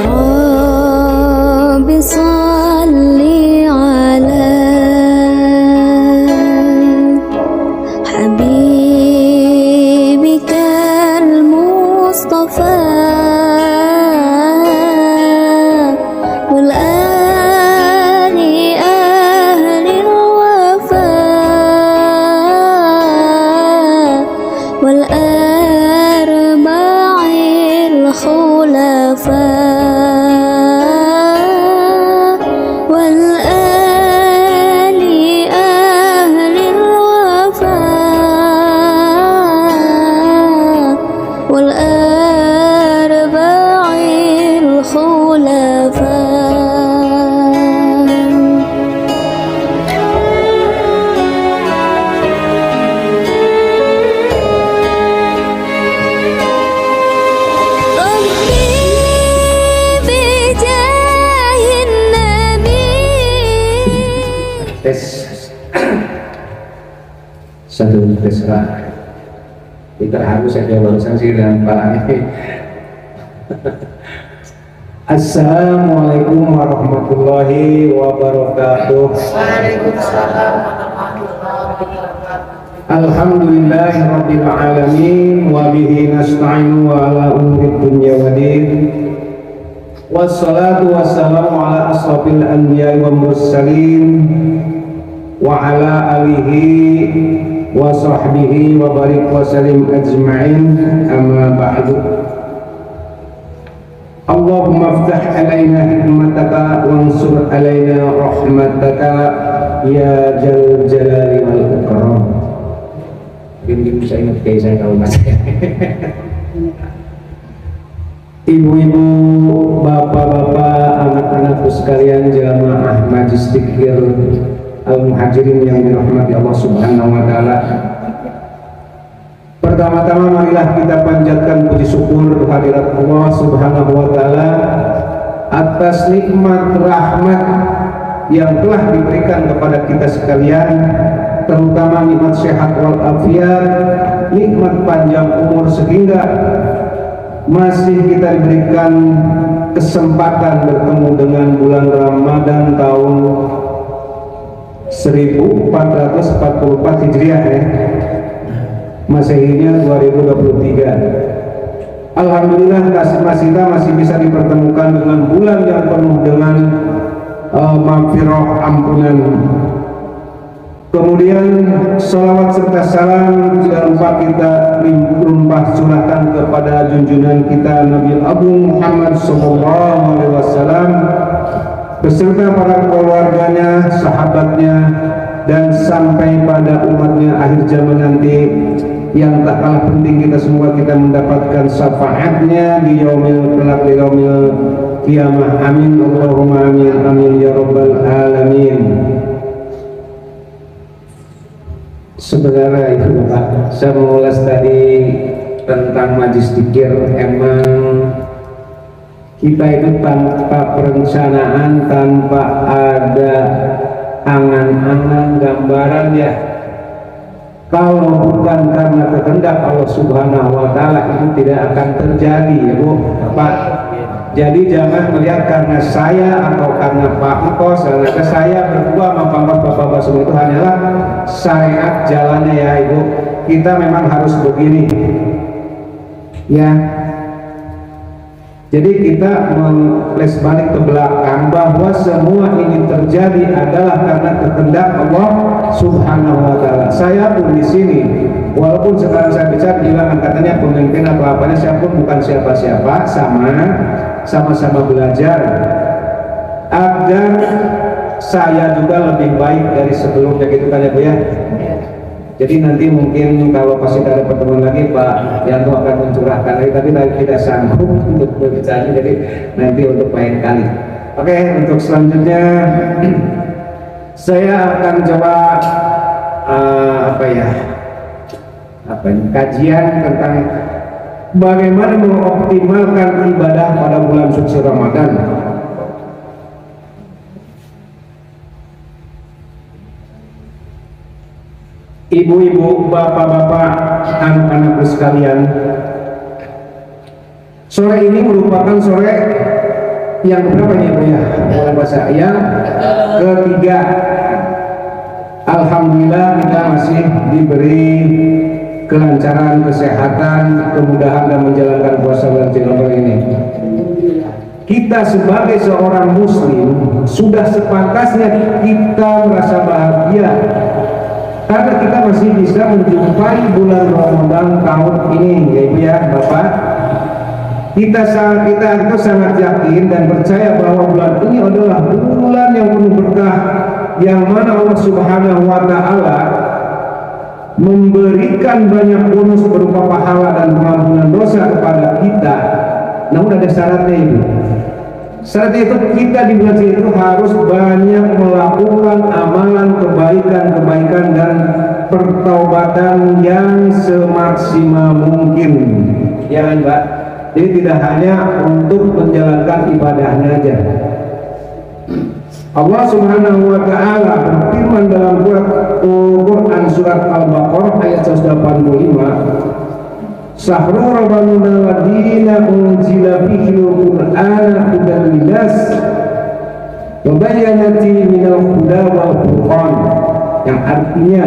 رب صل على حبيبك المصطفى والآل أهل الوفاء والأربع الخلفاء والآل أهل الوفاء والأربع الخلفاء. Tes satu tes lah kita harus saja barusan sih dengan parahnya. Assalamualaikum warahmatullahi wabarakatuh. Waalaikumsalam warahmatullahi wabarakatuh. Alhamdulillahi rabbil alamin wa bihi nasta'inu wa ala umuri dunya waddin. Wassalatu wassalamu ala asrafil anbiya'i wa mursalin wa ala alihi wa sahbihi wa barik wa salim ajma'in, amma ba'du. Allahumma aftah alaina hikmataka wansur alaina rahmataka ya jal jalali wal ikram. Mungkin bisa ingat kayak saya kalau nggak saya. Ibu-ibu, bapak-bapak, anak-anakku sekalian, jamaah Majlis Dzikir Al-Muhajirin yang dirahmati Allah Subhanahu wa taala. Pertama-tama marilah kita panjatkan puji syukur kehadirat Allah Subhanahu wa taala atas nikmat rahmat yang telah diberikan kepada kita sekalian, terutama nikmat sehat wal afiat, nikmat panjang umur, sehingga masih kita diberikan kesempatan bertemu dengan bulan Ramadan tahun 1444 Hijriah ya. Masehinya 2023. Alhamdulillah kita masih bisa dipertemukan dengan bulan yang penuh dengan maghfirah, ampunan. Kemudian salawat serta salam tidak lupa kita limpah curahkan kepada junjungan kita Nabi Agung Muhammad SAW beserta para keluarganya, sahabatnya, dan sampai pada umatnya akhir zaman nanti. Yang tak kalah penting, kita semua kita mendapatkan syafaatnya di yaumil kelak, di yaumil qiyamah. Amin Allahumma amin amin ya rabbal alamin. Sebenarnya itu Pak, saya mengulas tadi tentang Majlis Dzikir. Emang kita itu tanpa perencanaan, tanpa ada angan-angan, gambaran ya, kalau bukan karena kehendak Allah Subhanahu wa taala itu tidak akan terjadi ya Bu, Pak. Jadi jangan melihat karena saya atau karena Pak Engkos, karena saya berdua sama Pak Bapak semua itu hanyalah syariat jalannya ya Ibu. Kita memang harus begini ya. Jadi kita mengles balik ke belakang bahwa semua ini terjadi adalah karena kehendak Allah Subhanahu wa taala. Saya pun di sini, walaupun sekarang saya bicara bilang katanya pemimpin atau apanya, saya pun bukan siapa-siapa, sama-sama belajar agar saya juga lebih baik dari sebelumnya, gitu kan ya Bu ya. Jadi nanti mungkin kalau pasti ada pertemuan lagi Pak Yanto akan mencurahkan lagi, tapi tidak sanggup untuk berbicara, jadi nanti untuk lain kali. Oke, untuk selanjutnya saya akan coba kajian tentang bagaimana mengoptimalkan ibadah pada bulan suci Ramadan. Ibu-ibu, bapak-bapak, anak-anakku sekalian, sore ini merupakan sore yang berapa nih Bu ya? Bulan puasa yang ketiga. Alhamdulillah kita masih diberi kelancaran, kesehatan, kemudahan dalam menjalankan puasa bulan Ramadan ini. Kita sebagai seorang muslim sudah sepantasnya kita merasa bahagia karena kita masih bisa menjumpai bulan Ramadan tahun ini, ya Ibu ya Bapak. Kita itu sangat yakin dan percaya bahwa bulan ini adalah bulan yang penuh berkah, yang mana Allah Subhanahu wa Ta'ala memberikan banyak bonus berupa pahala dan pengampunan dosa kepada kita. Namun ada syaratnya Ibu. Syaratnya itu kita di bulan itu harus banyak melakukan amalan kebaikan dan pertaubatan yang semaksimal mungkin. Ya kan Mbak? Jadi tidak hanya untuk menjalankan ibadahnya aja. Allah Subhanahu wa Ta'ala berfirman dalam Quran surat Al-Baqarah ayat 185, Sahru Rabbana ladina unzila fihil Qur'ana hudan linnas wa bayyanatin minal huda wal furqan, yang artinya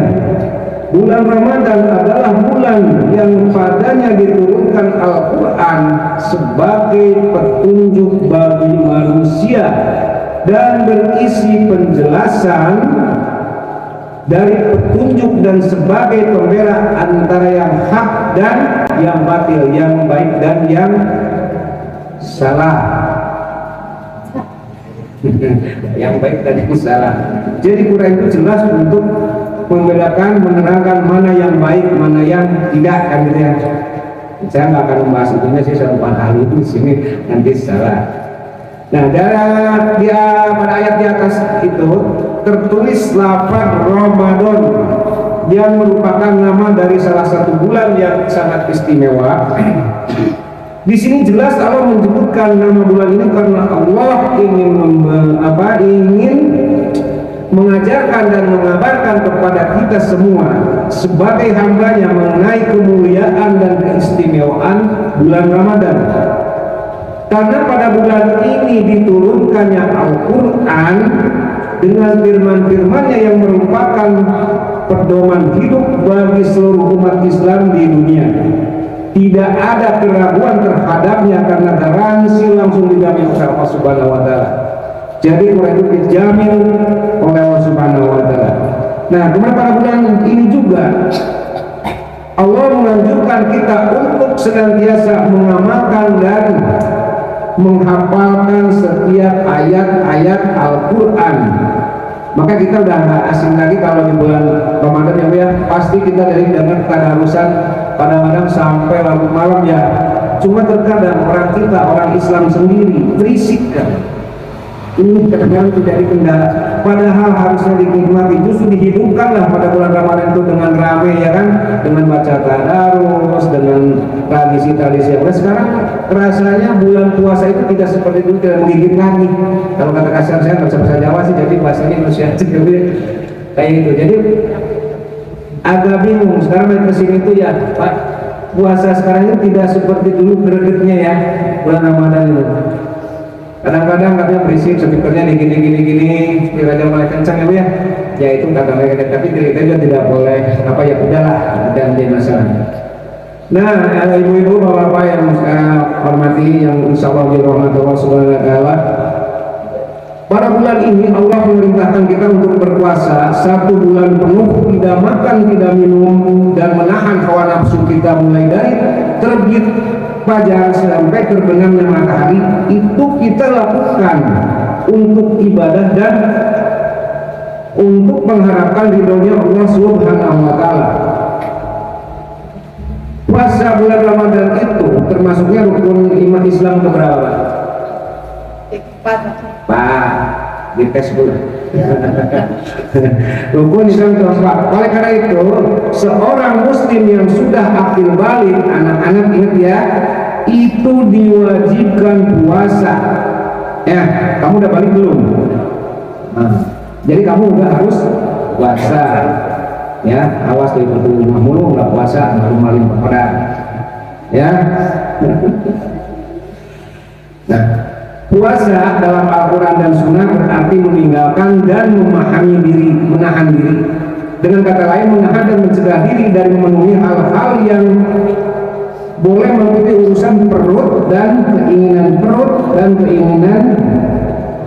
bulan Ramadan adalah bulan yang padanya diturunkan Al-Quran sebagai petunjuk bagi manusia dan berisi penjelasan dari petunjuk dan sebagai pembela antara yang hak dan yang batil, yang baik dan yang salah. Yang baik dan yang salah. Jadi Quran itu jelas untuk membedakan, menerangkan mana yang baik, mana yang tidak, kan gitu ya. Saya nggak akan membahas itunya sih, saya bukan ahli itu di sini, nanti salah. Nah, pada ayat di atas itu tertulis lafaz Ramadan yang merupakan nama dari salah satu bulan yang sangat istimewa. Di sini jelas Allah menyebutkan nama bulan ini karena Allah ingin mengajarkan dan mengabarkan kepada kita semua sebagai hambanya mengenai kemuliaan dan keistimewaan bulan Ramadan. Karena pada bulan ini diturunkannya Al-Quran dengan firman-firmannya yang merupakan pedoman hidup bagi seluruh umat Islam di dunia. Tidak ada keraguan terhadapnya karena garansi langsung dijamin oleh Allah Subhanahu wa Ta'ala. Jadi Quran itu dijamin oleh Allah Subhanahu wa Ta'ala. Nah, kemudian pada bulan ini juga Allah menganjurkan kita untuk senantiasa mengamalkan dan menghafalkan setiap ayat-ayat Al-Quran. Maka kita udah nggak asing lagi kalau di bulan Ramadan ya, pasti kita dari dengar tadarusan kadang-kadang sampai larut malam ya. Cuma terkadang orang kita, orang Islam sendiri berisik kan. Ini kadang-kadang tidak dikendala, padahal harusnya dinikmati, justru dihidupkanlah pada bulan Ramadan itu dengan ramai ya kan, dengan baca tadarus, dengan tradisi-tradisi. Nah, sekarang rasanya bulan puasa itu tidak seperti itu, tidak menggigit lagi. Kalau kata kasar saya nggak bisa bahasa Jawa sih, jadi bahasanya Indonesia kayak itu. Jadi agak bingung sekarang main kesini itu ya Pak, puasa sekarang ini tidak seperti dulu gregetnya ya bulan Ramadan itu. Kadang-kadang katanya berisik, speakernya gini, aja mulai kencang ya, ya itu kata mereka, tapi kita juga tidak boleh udahlah, dan jadi masalah. Nah, ibu-ibu, bapak-bapak yang saya hormati, yang insya Allah dirahmati Allah Subhanahu wa Ta'ala, pada bulan ini Allah memerintahkan kita untuk berpuasa 1 bulan penuh, tidak makan, tidak minum, dan menahan hawa nafsu kita mulai dari terbit fajar sampai terbenamnya matahari. Itu kita lakukan untuk ibadah dan untuk mengharapkan ridhonya Allah Subhanahu wa Ta'ala. Puasa bulan Ramadan itu termasuknya rukun iman Islam keberapa? Pak, di Facebook. Rukun Islam keempat. Oleh karena itu, seorang muslim yang sudah akil balik, anak-anak ingat ya, itu diwajibkan puasa. Ya, kamu udah balik belum? Nah, jadi kamu udah harus puasa. Ya, awas dari rumah mulu nggak puasa, baru maling perang. Ya. Nah, Puasa dalam Al-Quran dan Sunnah berarti meninggalkan dan memahami diri, menahan diri. Dengan kata lain, menahan dan mencegah diri dari memenuhi hal-hal yang boleh mengikuti urusan perut dan keinginan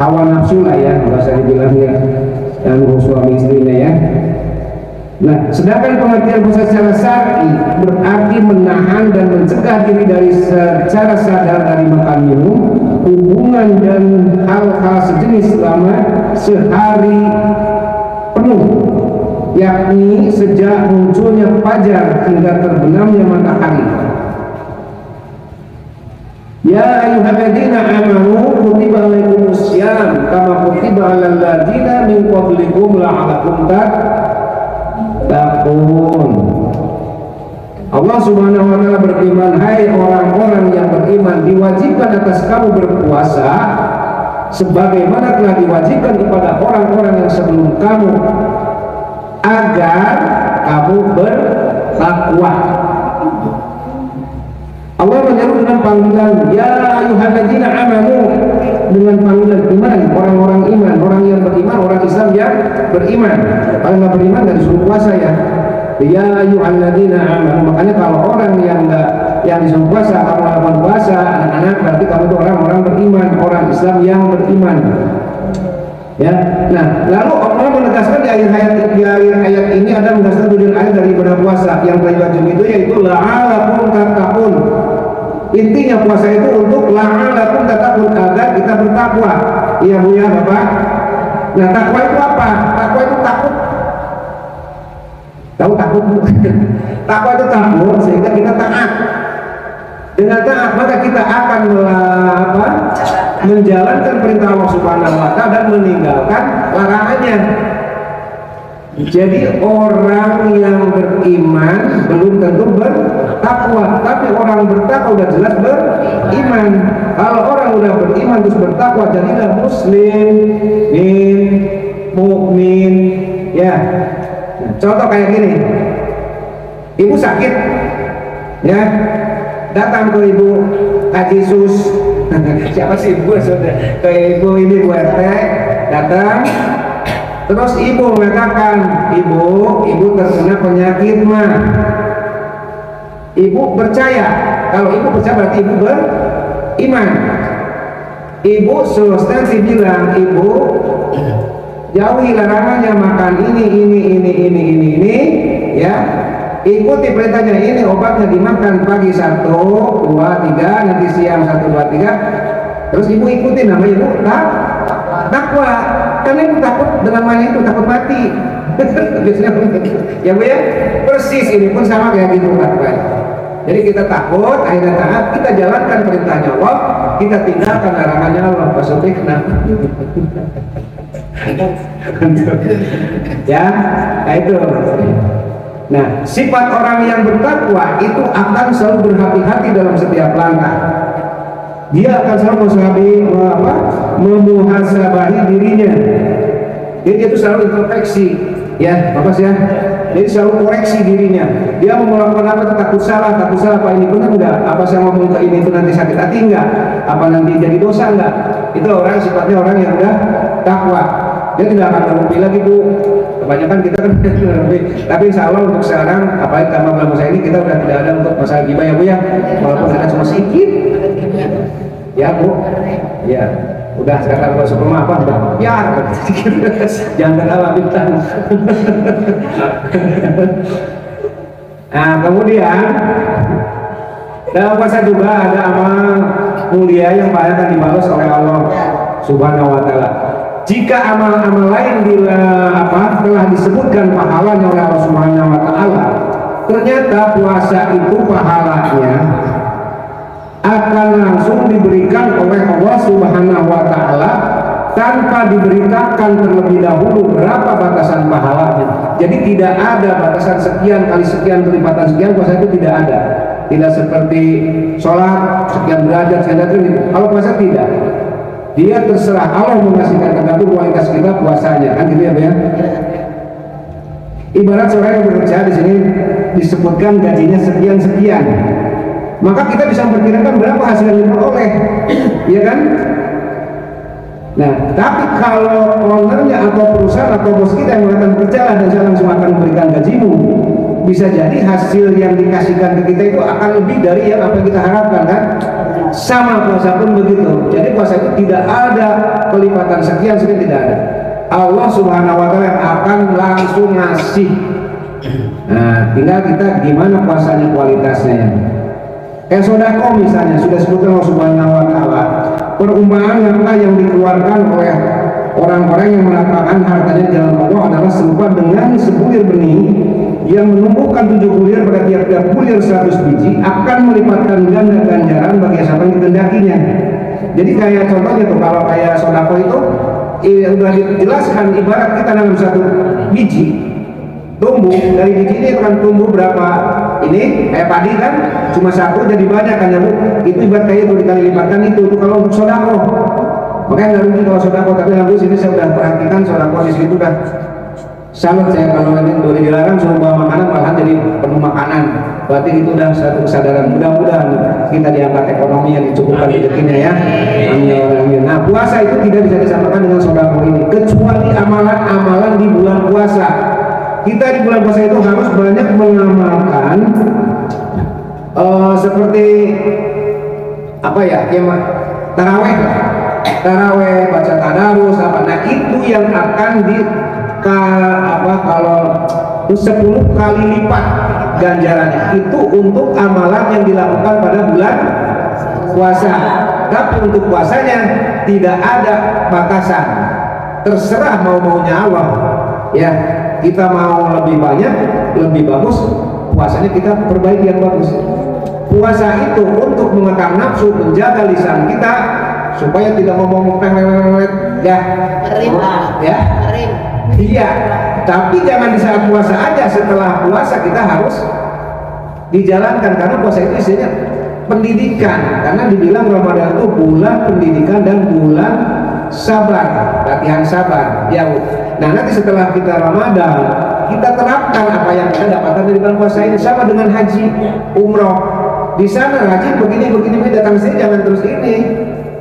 hawa nafsu lah ya, bahasa dibilangnya, dan suami istrinya ya. Nah, sedangkan pengertian puasa secara syar'i berarti menahan dan mencegah diri dari secara sadar dari makan minum, hubungan dan hal-hal sejenis selama sehari penuh, yakni sejak munculnya fajar hingga terbenamnya matahari. Ya ayyuhalladzina amanu kutiba alaikumus syiyam kama kutiba alal ladzina min qablikum la'allakum tattaqun. Allah Subhanahu wa taala berfirman, hai orang-orang yang beriman, diwajibkan atas kamu berpuasa sebagaimana telah diwajibkan kepada orang-orang yang sebelum kamu agar kamu bertakwa. Allah menyeru dengan panggilan ya ayyuhalladzina amanu, dengan panggilan iman, orang-orang iman, orang yang beriman, orang Islam yang beriman. Kalau nggak beriman nggak disuruh puasa ya. Ya ayyuhalladzina amanu. Makanya kalau orang yang disuruh puasa, kamu melakukan puasa, anak-anak, berarti kamu itu orang-orang beriman, orang Islam yang beriman. Ya, nah lalu Allah menegaskan di akhir ayat ini ada menegaskan tujuan ayat dari ibadah puasa yang terwajib itu yaitu la'alakum tattaqun. Intinya puasa itu untuk la'alakum tattaqun, agar kita bertakwa. Iya Bu ya Bapak. Nah takwa itu apa? Takwa itu takut. Tahu takut? Takwa itu takut sehingga kita taat. Dengan taat maka kita akan menjalankan perintah Allah Subhanahu wa taala dan meninggalkan larangannya. Jadi orang yang beriman belum tentu bertakwa, tapi orang bertakwa udah jelas beriman. Kalau orang udah beriman terus bertakwa, jadilah muslim, mukmin. Ya. Contoh kayak gini. Ibu sakit. Ya. Datang ke Ibu Haji Sus. Siapa sih ibu? Ke ibu ini Bu RT datang. Terus ibu mengatakan, ibu terkena penyakit mah. Ibu percaya. Kalau ibu percaya berarti ibu beriman. Ibu substansi bilang, ibu jauhi larangannya makan ini, ya. Ikuti perintahnya, ini obatnya dimakan pagi 1, 2, 3, nanti siang 1, 2, 3. Terus ibu ikuti, namanya ibu takwa. Karena ibu takut dengan mana itu, takut mati. Ya Bu ya, persis ini pun sama kayak gitu takwa. Jadi kita takut, akhirnya taat, kita jalankan perintahnya Allah, kita tinggalkan larangannya Allah. Maksudnya kenapa? Ya, nah itu. Nah, sifat orang yang bertakwa itu akan selalu berhati-hati dalam setiap langkah. Dia akan selalu memuhasabahi dirinya. Jadi dia itu selalu introspeksi, ya, Bapak ya. Jadi selalu koreksi dirinya. Dia mau melakukan apa, takut salah, apa ini benar enggak? Apa saya ngomong ke ini itu nanti sakit hati enggak? Apa nanti jadi dosa enggak? Itu orang sifatnya orang yang udah takwa. Dia tidak akan berhenti lagi Bu. Kebanyakan kita kan tapi insya Allah untuk sekarang apalagi tambah bulan puasa ini kita udah tidak ada untuk masalah gibah ya Bu ya, walaupun ada cuma sedikit ya Bu ya, udah sekarang kalau sebelum apa udah biar jangan terlalu bintang. Nah kemudian dalam puasa juga ada amal mulia yang paling akan dibalas oleh Allah Subhanahu wa taala. Jika amal-amal lain telah disebutkan pahalanya oleh Allah Subhanahu wa taala, ternyata puasa itu pahalanya akan langsung diberikan oleh Allah Subhanahu wa taala tanpa diberitakan terlebih dahulu berapa batasan pahalanya. Jadi tidak ada batasan sekian kali sekian kelipatan sekian, puasa itu tidak ada. Tidak seperti sholat sekian derajat sekian derajat. Kalau puasa tidak. Dia terserah Allah mengasihkan, tergantung kualitas kita puasanya, kan gitu ya Bu ya. Ibarat seorang yang bekerja di sini disebutkan gajinya sekian, maka kita bisa memperkirakan berapa hasil yang diperoleh, ya kan? Nah, tapi kalau ownernya atau perusahaan atau bos kita yang mengatakan kerjalah dan saya langsung akan memberikan gajimu, bisa jadi hasil yang dikasihkan ke kita itu akan lebih dari yang apa yang kita harapkan kan? Sama puasa pun begitu. Jadi puasa itu tidak ada kelipatan sekian tidak ada. Allah Subhanahu wa taala yang akan langsung ngasih. Nah, tinggal kita gimana puasanya, kualitasnya. Kayak sodako misalnya, sudah sebutkan Allah Subhanahu wa taala, perumpamaan harta yang dikeluarkan oleh orang-orang yang meletakkan hartanya di jalan Allah adalah serupa dengan sebulir benih yang menumbuhkan 7 bulir, pada tiap-tiap bulir 100 biji akan melipatkan ganda ganjaran bagi siapa yang dikehendakinya. Jadi kayak contohnya tuh, kalau kayak sodako itu sudah dijelaskan, ibarat kita dalam satu biji tumbuh, dari biji ini akan tumbuh berapa ini kayak padi kan, cuma satu jadi banyak kan ya Bu, itu ibarat kayak itu dikali lipatkan itu kalau untuk sodako. Makanya nggak rugi kalau sodako, tapi lalu sini saya sudah perhatikan sodako di situ udah salut saya kalau ini udah dilarang suruh bawa makanan malahan jadi penuh makanan, berarti itu udah satu kesadaran. Mudah-mudahan kita diangkat ekonomi yang dicukupkan rezekinya ya, amin. Nah, puasa itu tidak bisa disamakan dengan sodako ini kecuali amalan-amalan di bulan puasa. Kita di bulan puasa itu harus banyak mengamalkan seperti apa ya, taraweh, baca tadarus apa. Nah, itu yang akan kalau 10 kali lipat ganjarannya itu untuk amalan yang dilakukan pada bulan puasa. Tapi untuk puasanya tidak ada batasan, terserah mau-maunya Allah ya. Kita mau lebih banyak, lebih bagus, puasanya kita perbaiki yang bagus. Puasa itu untuk mengekang nafsu, menjaga lisan kita supaya tidak ngomong ya. Ya. Iya. Tapi jangan di saat puasa aja, setelah puasa kita harus dijalankan, karena puasa itu isinya pendidikan. Karena dibilang Ramadan itu bulan pendidikan dan bulan sabar, latihan sabar ya. Nah, nanti setelah kita Ramadan, kita terapkan apa yang kita dapatkan dari bulan puasa ini, sama dengan haji, umroh. Di sana haji begini, datang sini jangan terus ini,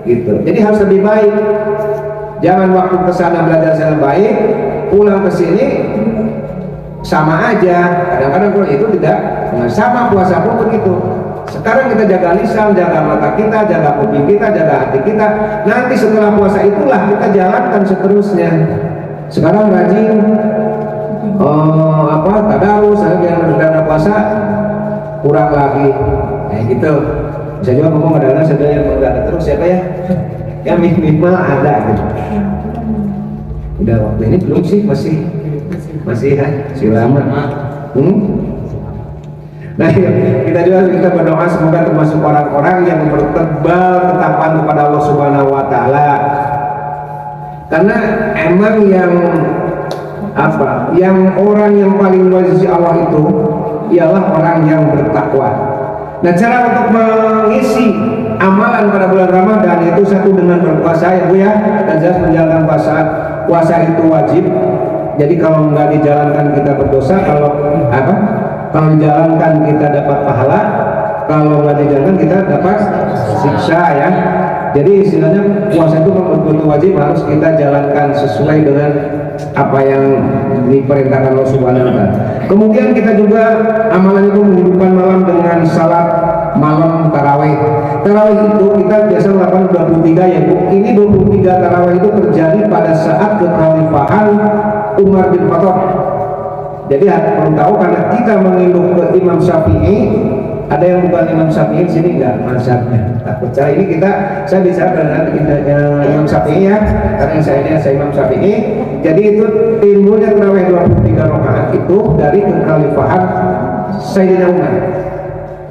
gitu. Jadi harus lebih baik. Jangan waktu ke sana belajar sana baik, pulang ke sini sama aja. Kadang-kadang kalau itu tidak, sama puasa pun begitu. Sekarang kita jaga lisan, jaga mata kita, jaga kuping kita, jaga hati kita. Nanti setelah puasa itulah kita jalankan seterusnya. Sekarang rajin tadarus, yang sudah puasa kurang lagi, kayak gitu. Bisa juga ngomong kadang-kadang sudah yang ada terus siapa ya? Ya minimal ada gitu. Udah waktu ini belum sih, masih kan? Masih lama. Nah, kita berdoa semoga termasuk orang-orang yang bertebal ketakwaan kepada Allah Subhanahu wa taala. Karena emang yang orang yang paling wajib Allah itu ialah orang yang bertakwa. Nah, cara untuk mengisi amalan pada bulan Ramadan itu satu dengan berpuasa ya Bu ya, dan jelas menjalankan puasa. Puasa itu wajib. Jadi kalau nggak dijalankan kita berdosa, kalau dijalankan kita dapat pahala, kalau nggak dijalankan kita dapat siksa ya. Jadi istilahnya puasa itu betul-betul wajib, harus kita jalankan sesuai dengan apa yang diperintahkan Allah Subhanahu wa taala. Kemudian kita juga amalan itu menghidupkan malam dengan salat malam tarawih. Tarawih itu kita biasa melakukan 23 ya Bu. Ini 23 tarawih itu terjadi pada saat kekhalifahan Umar bin Khattab. Jadi perlu tahu, karena kita menginduk ke Imam Syafi'i, ada yang bukan Imam Syafi'i di sini enggak mazhabnya. Takut cara ini saya bicara dengan Imam Syafi'i ya, karena saya Imam Syafi'i. Jadi itu timbulnya tarawih 23 rakaat itu dari kekhalifahan Sayyidina Umar.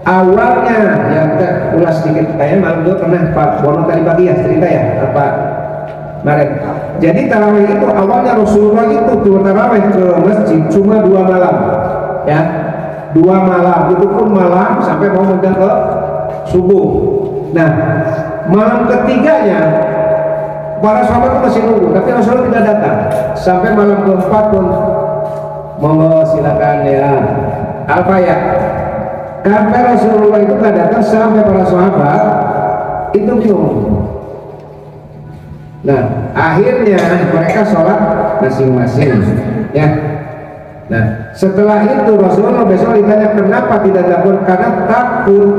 Awalnya ya kita ulas sedikit, kayaknya malam juga pernah Pak Bono tadi pagi ya cerita ya apa kemarin. Jadi tarawih itu awalnya Rasulullah itu turun tarawih ke masjid cuma 2 malam ya, 2 malam, itu pun malam sampai mau menjelang ke subuh. Nah, malam ketiganya para sahabat itu masih nunggu, tapi Rasulullah tidak datang sampai malam keempat pun. Monggo silakan ya apa ya, karena Rasulullah itu tidak datang sampai para sahabat itu bingung. Nah, akhirnya mereka sholat masing-masing, ya. Nah, setelah itu Rasulullah besok ditanya kenapa tidak takut, karena takut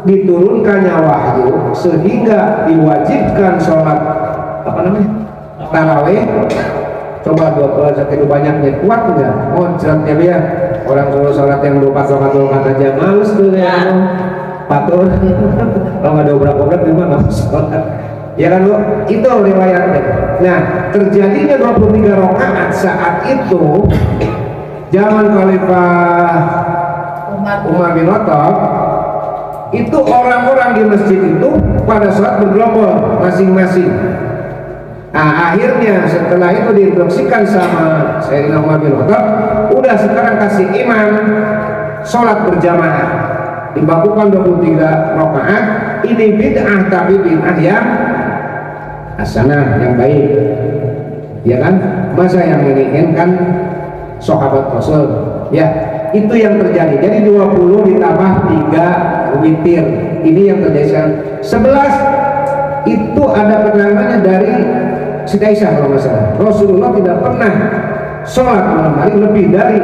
diturunkannya wahyu sehingga diwajibkan sholat apa namanya taraweh. Coba segitu banyaknya kuat nggak? Oh, jeratnya dia orang suruh sholat yang 24 rakaat aja males tuh ya. Patur kalau nggak ada obrak-obrak gimana nggak sholat? Ya kan lo, itu riwayatnya. Nah, terjadinya 23 rakaat saat itu zaman Khalifah Umar bin Khattab, itu orang-orang di masjid itu pada sholat bergerombol masing-masing. Nah, akhirnya setelah itu diinstruksikan sama Sayyidina Umar bin Khattab, udah sekarang kasih imam sholat berjamaah, dibakukan 23 rakaat. Ini bid'ah, tapi bid'ah yang hasanah, yang baik, ya kan? Masa yang menginginkan sahabat Rasul, ya itu yang terjadi. Jadi 20 ditambah 3 witir, ini yang terjadi. 11 itu ada keterangannya dari Siti Aisyah kalau nggak salah. Rasulullah tidak pernah sholat malam hari lebih dari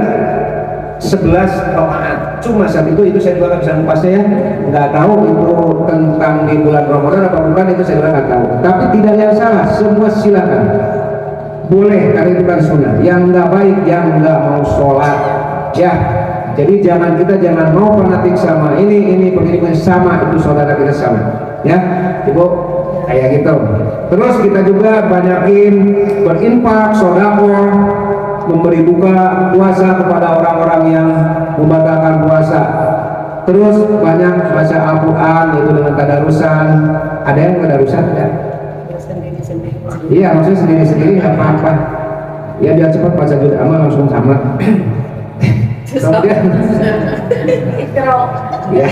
11 rakaat. Cuma saat itu saya juga nggak bisa ngupasnya ya, nggak tahu itu tentang di bulan Ramadan apa bukan, itu saya juga nggak tahu. Tapi tidak ada yang salah, semua silakan, boleh, karena itu kan sunnah. Yang nggak baik, yang nggak mau sholat, ya. Jadi jangan mau fanatik sama ini begini sama, itu saudara kita sama, ya, ibu kayak gitu. Terus kita juga banyakin berinfak, sedekah, memberi buka puasa kepada orang-orang yang membatalkan puasa. Terus banyak baca Al-Quran itu dengan tadarusan. Ada yang tadarusan ya? Iya, maksudnya sendiri-sendiri nggak apa-apa. Ya biar cepat baca juz amma langsung sama. Kemudian ya,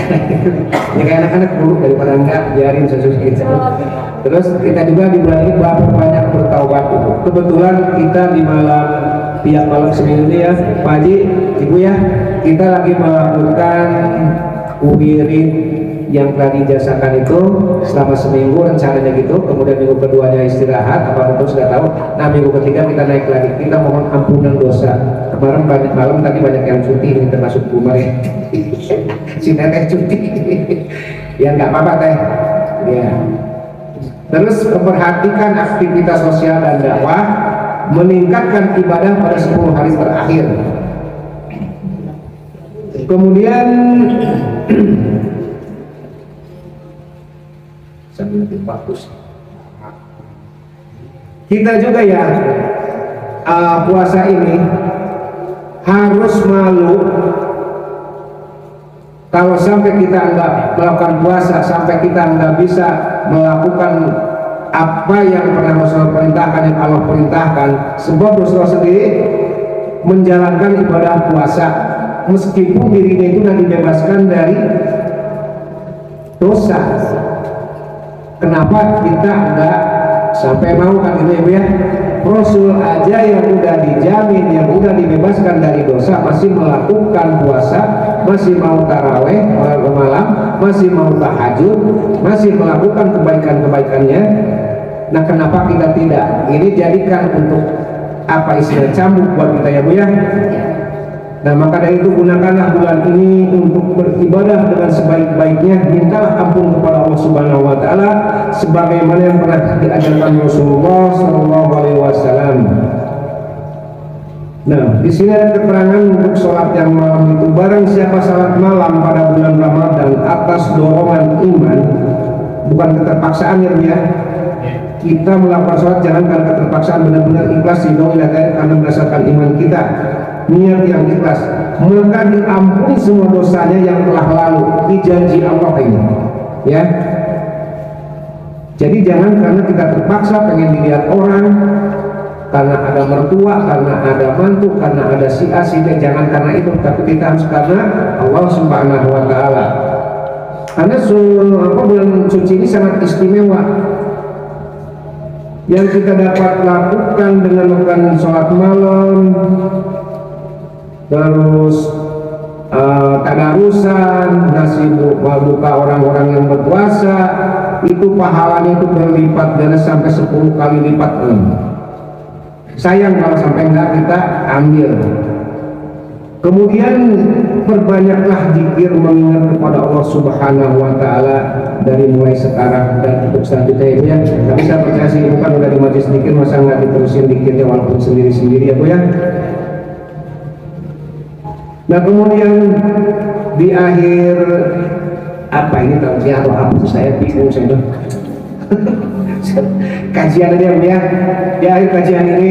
ini kayak anak-anak dulu daripada enggak biarin sesuatu gitu. Terus kita juga di bulan ini banyak bertaubat itu. Kebetulan kita di tiap malam seminggu ini ya, Pak Haji, Ibu ya, kita lagi melakukan wirid yang tadi jasakan itu selama seminggu rencananya gitu. Kemudian minggu keduanya istirahat, apa itu sudah tahu. Nah, minggu ketiga kita naik lagi. Kita mohon ampunan dosa. Kemarin banyak malam tadi banyak yang cuti, ini termasuk Umar ya. Si Teteh cuti. Ya nggak apa-apa teh. Ya. Terus memperhatikan aktivitas sosial dan dakwah, meningkatkan ibadah pada 10 hari terakhir. Kemudian lebih bagus. Kita juga ya puasa ini harus malu kalau sampai kita nggak melakukan puasa, sampai kita nggak bisa melakukan apa yang pernah Rasulullah perintahkan, yang Allah perintahkan. Sebab Rasulullah sendiri menjalankan ibadah puasa meskipun dirinya itu sudah dibebaskan dari dosa. Kenapa kita enggak sampai mau kan itu ya Bu ya? Rasul aja yang udah dijamin, yang udah dibebaskan dari dosa masih melakukan puasa, masih mau taraweh malam, masih mau tahajud, masih melakukan kebaikan-kebaikannya. Nah, kenapa kita tidak? Ini jadikan untuk apa istilah cambuk buat kita ya Bu ya? Nah, maka dari itu gunakanlah bulan ini untuk beribadah dengan sebaik-baiknya. Mintalah ampun kepada Allah Subhanahu wa taala sebagaimana yang pernah diajarkan Rasulullah sallallahu alaihi wasallam. Nah, di sini ada keterangan untuk sholat yang malam itu. Barang siapa sholat malam pada bulan Ramadan atas dorongan iman, bukan keterpaksaan ya Bu ya. Kita melakukan sholat jangan karena keterpaksaan, benar-benar ikhlas karena berdasarkan iman kita, niat yang ikhlas, maka diampuni semua dosanya yang telah lalu, dijanji Allah ini ya. Jadi jangan karena kita terpaksa pengen dilihat orang, karena ada mertua, karena ada mantu, karena ada si A si B, jangan karena itu, tapi kita harus karena Allah Subhanahu wa taala. Karena bulan suci ini sangat istimewa. Yang kita dapat lakukan dengan melakukan sholat malam, terus tadarusan, nasi buka orang-orang yang berpuasa, itu pahalanya itu berlipat ganda sampai 10 kali lipat. Sayang kalau sampai enggak kita ambil. Kemudian perbanyaklah zikir mengingat kepada Allah Subhanahu wa taala dari mulai sekarang dan untuk selanjutnya ya. Tapi saya percaya sih bukan udah di majelis zikir, masa nggak diterusin zikirnya walaupun sendiri-sendiri ya Bu ya. Nah kemudian di akhir apa ini tausiah atau apa saya bingung saya kajian ini ya. Di akhir kajian ini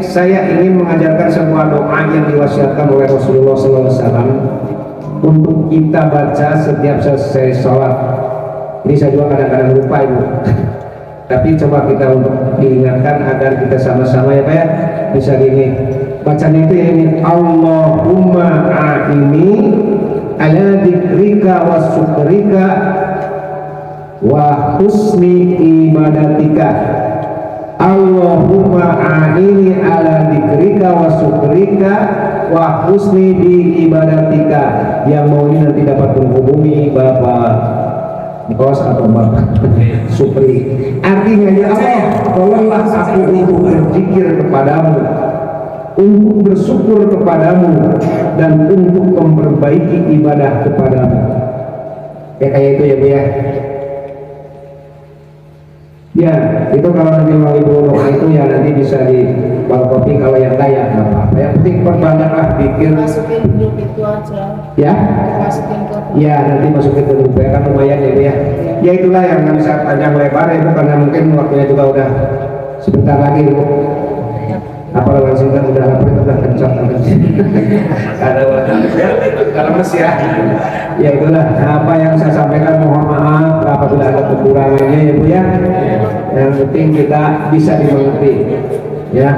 saya ingin mengajarkan sebuah doa yang diwasiatkan oleh Rasulullah SAW untuk kita baca setiap selesai sholat. Ini saya juga kadang-kadang lupa Ibu. Tapi coba kita untuk diingatkan agar kita sama-sama ya Pak ya bisa gini. Bacanya itu ini, Allahumma a'ini ala dzikrika wa syukrika wa husni ibadatika. Allahumma a'ini ala dzikrika wa syukrika wa husni ibadatika. Yang mau ini nanti dapat menghubungi Bapak Bos atau Bapak Supri. Artinya ya Allah, tolonglah aku untuk berzikir kepadamu, untuk bersyukur kepadamu, dan untuk memperbaiki ibadah kepadamu. Ya kayak itu ya Bu ya. Ya, itu kalau nanti mau Ibu doa itu ya nanti bisa di kopi kalau yang kaya nggak apa-apa. Yang penting perbanyaklah pikir. Masukin grup itu aja. Ya? Masukin ke grup. Ya, nanti masukin ke grup ya kan lumayan ya Bu ya. Ya itulah yang nggak bisa panjang lebar ya Bu, karena mungkin waktunya juga udah sebentar lagi Bu. Apalagi singkat udah lapar udah kencot ada wadah karena masih ya itulah apa yang saya sampaikan, mohon maaf apabila ada kekurangannya ya Bu ya. Yang penting kita bisa dimengerti ya.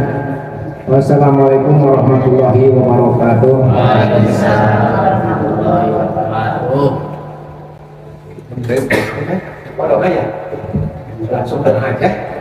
Wassalamualaikum warahmatullahi wabarakatuh. Waalaikumsalam warahmatullahi wabarakatuh. Waduh ya langsung aja.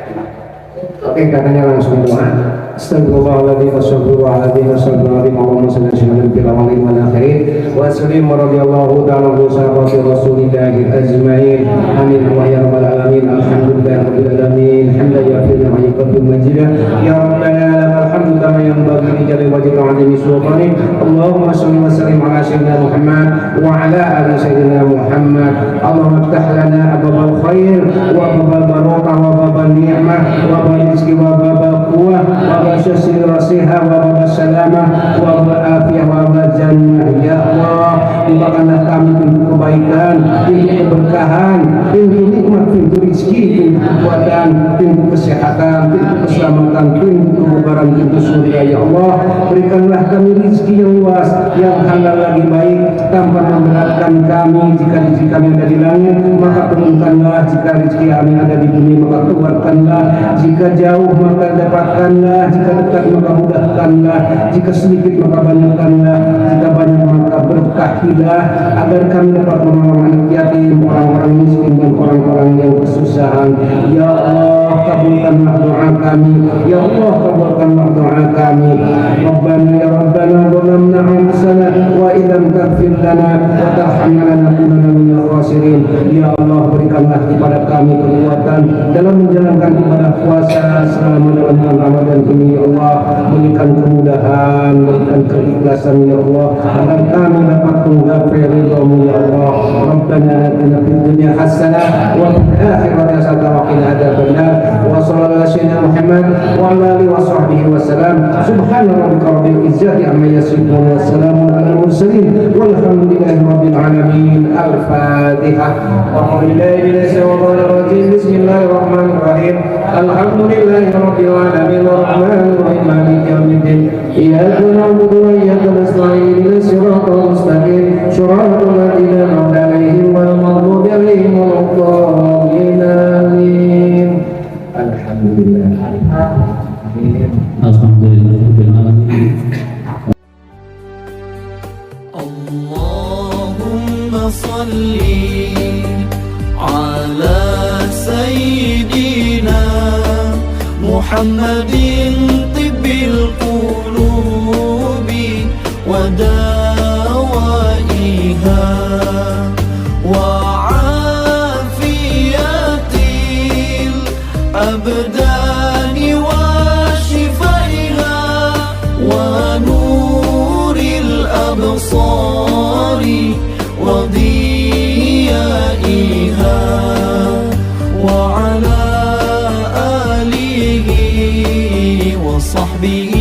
Oke, katanya langsung doa. Astagfirullahaladzim, astagfirullahaladzim, astagfirullahaladzim, Allahumma salli ala sayyidina Muhammadin wa ala alihi wa sallim radhiyallahu ta'ala anhu sahabati rasulillahi ajmain. Amin ya rabbal alamin. Alhamdulillahi rabbil alamin. Hamdan yafi'u wa yuqaddimu majidah. Ya rabbana lakal hamdu kama yanbaghi li jalali wajhika wa 'azimi sultanik. Allahumma salli wa sallim ala sayyidina Muhammad wa ala ali sayyidina Muhammad. Allahumma iftah lana abwabal khair wa abwabal barakah wa abwabal ni'mah wa abwabal rizqi wa abwabal quwwah wa syasir rasiha wa salamah wa afiyah wa jannah. Ya Allah, bukakanlah kami pintu kebaikan, pintu keberkahan, pintu nikmat, pintu rezeki, pintu kekuatan, pintu kesehatan, pintu keselamatan, pintu kebaran, pintu surga. Ya Allah, berikanlah kami rezeki yang luas, yang halal lagi baik, tanpa memberatkan kami. Jika rezeki kami ada di langit, maka temukanlah. Jika rezeki kami ada di bumi, maka keluarkanlah. Jika jauh, maka dapatkanlah. Jika dekat, maka mudahkanlah. Jika sedikit, maka banyakkanlah. Jika banyak, maka berkahilah, agar kami dapat menolong anak yatim, orang-orang miskin, dan orang-orang yang kesusahan. Ya Allah, kabulkanlah doa kami. Ya Allah, kabulkanlah doa kami. Rabbana ya Rabbana zalamna anfusana wa illam taghfir lana wa tarhamna lanakunanna minal khasirin. Ya Allah, berikanlah kepada kami kekuatan dalam menjalankan ibadah puasa selama dalam bulan Ramadan ini. Ya Allah, berikan kemudahan, berikan keikhlasan ya Allah, agar kami dapat menggapai ridha-Mu ya Allah. Rabbana atina fid dunya hasanah wa fil akhirati hasanah wa qina adzabannar. Wa sallallahu alaihi wa Muhammad wa ala alihi wa sahbihi wa salam. Subhana rabbika rabbil izzati amma yasifun wa salamun alal mursalin walhamdulillahi rabbil alamin. Al-Fatihah. A'udzubillahi minasy syaithanir rajim. Bismillahirrahmanirrahim. Alhamdulillahi rabbil alamin arrahmanir rahim maliki yaumiddin. Iyyaka na'budu wa iyyaka nasta'in. Ihdinas siratal mustaqim. Shiratal ladzina an'amta 'alaihim ghairil maghdubi 'alaihim waladdallin. Amin. Alhamdulillah. Amin. Alhamdulillahirabbil alamin. Allahumma salli ala sayyidina Muhammadin tibbil qulubi wa dawa ضوائها وعافية الأبدان وشفائها ونور الأبصار وضيائها وعلى آله وصحبه